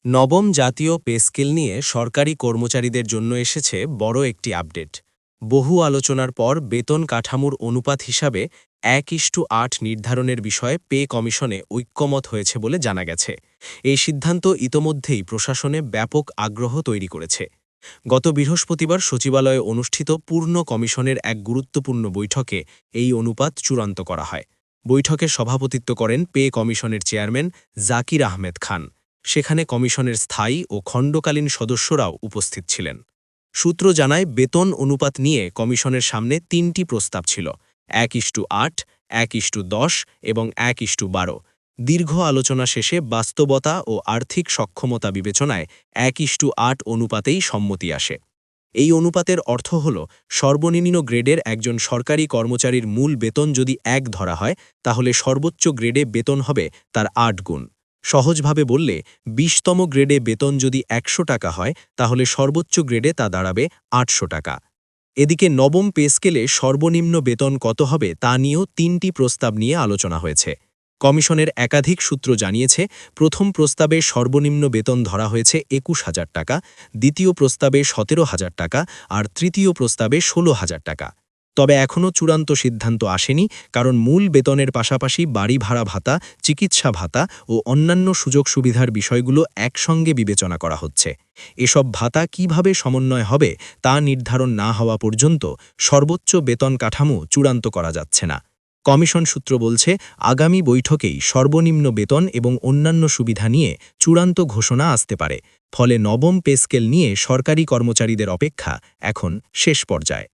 নবম জাতীয় pay scale নিয়ে সরকারি কর্মচারীদের জন্য এসেছে বড় একটি আপডেট। বহু আলোচনার পর বেতন কাঠামোর অনুপাত হিসাবে 1:8 নির্ধারণের বিষয়ে পে কমিশনে ঐক্যমত হয়েছে বলে জানা গেছে। এই সিদ্ধান্ত ইতোমধ্যেই প্রশাসনে ব্যাপক আগ্রহ তৈরি করেছে। গত বৃহস্পতিবার সচিবালয়ে অনুষ্ঠিত পূর্ণ কমিশনের এক গুরুত্বপূর্ণ বৈঠকে এই অনুপাত চূড়ান্ত করা হয়। বৈঠকে সভাপতিত্ব করেন পে কমিশনের চেয়ারম্যান জাকির আহমেদ খান। সেখানে কমিশনের স্থায়ী ও খণ্ডকালীন সদস্যরাও উপস্থিত ছিলেন। সূত্র জানায় বেতন অনুপাত নিয়ে কমিশনের সামনে ৩টি প্রস্তাব ছিল: 1:8, 1:10 এবং 1:12। দীর্ঘ আলোচনা শেষে বাস্তবতা ও আর্থিক সক্ষমতা বিবেচনায় 1:8 অনুপাতেই সম্মতি আসে। এই অনুপাতের অর্থ হল, সর্বনিম্ন গ্রেডের একজন সরকারি কর্মচারীর মূল বেতন যদি 1 ধরা হয়, তাহলে সর্বোচ্চ গ্রেডে বেতন হবে তার 8 গুণ। সহজভাবে বললে, 20তম গ্রেডে বেতন যদি 100 টাকা হয়, তাহলে সর্বোচ্চ গ্রেডে তা দাঁড়াবে 800 টাকা। এদিকে নবম পে স্কেলে সর্বনিম্ন বেতন কত হবে তা নিয়েও 3টি প্রস্তাব নিয়ে আলোচনা হয়েছে। কমিশনের একাধিক সূত্র জানিয়েছে, প্রথম প্রস্তাবে সর্বনিম্ন বেতন ধরা হয়েছে 21,000 টাকা, দ্বিতীয় প্রস্তাবে 17,000 টাকা আর তৃতীয় প্রস্তাবে 16,000 টাকা। তবে এখনও চূড়ান্ত সিদ্ধান্ত আসেনি, কারণ মূল বেতনের পাশাপাশি বাড়ি ভাড়া ভাতা, চিকিৎসা ভাতা ও অন্যান্য সুযোগ সুবিধার বিষয়গুলো একসঙ্গে বিবেচনা করা হচ্ছে। এসব ভাতা কিভাবে সমন্বয় হবে তা নির্ধারণ না হওয়া পর্যন্ত সর্বোচ্চ বেতন কাঠামো চূড়ান্ত করা যাচ্ছে না। কমিশন সূত্র বলছে, আগামী বৈঠকেই সর্বনিম্ন বেতন এবং অন্যান্য সুবিধা নিয়ে চূড়ান্ত ঘোষণা আসতে পারে। ফলে নবম পে স্কেল নিয়ে সরকারি কর্মচারীদের অপেক্ষা এখন শেষ পর্যায়ে।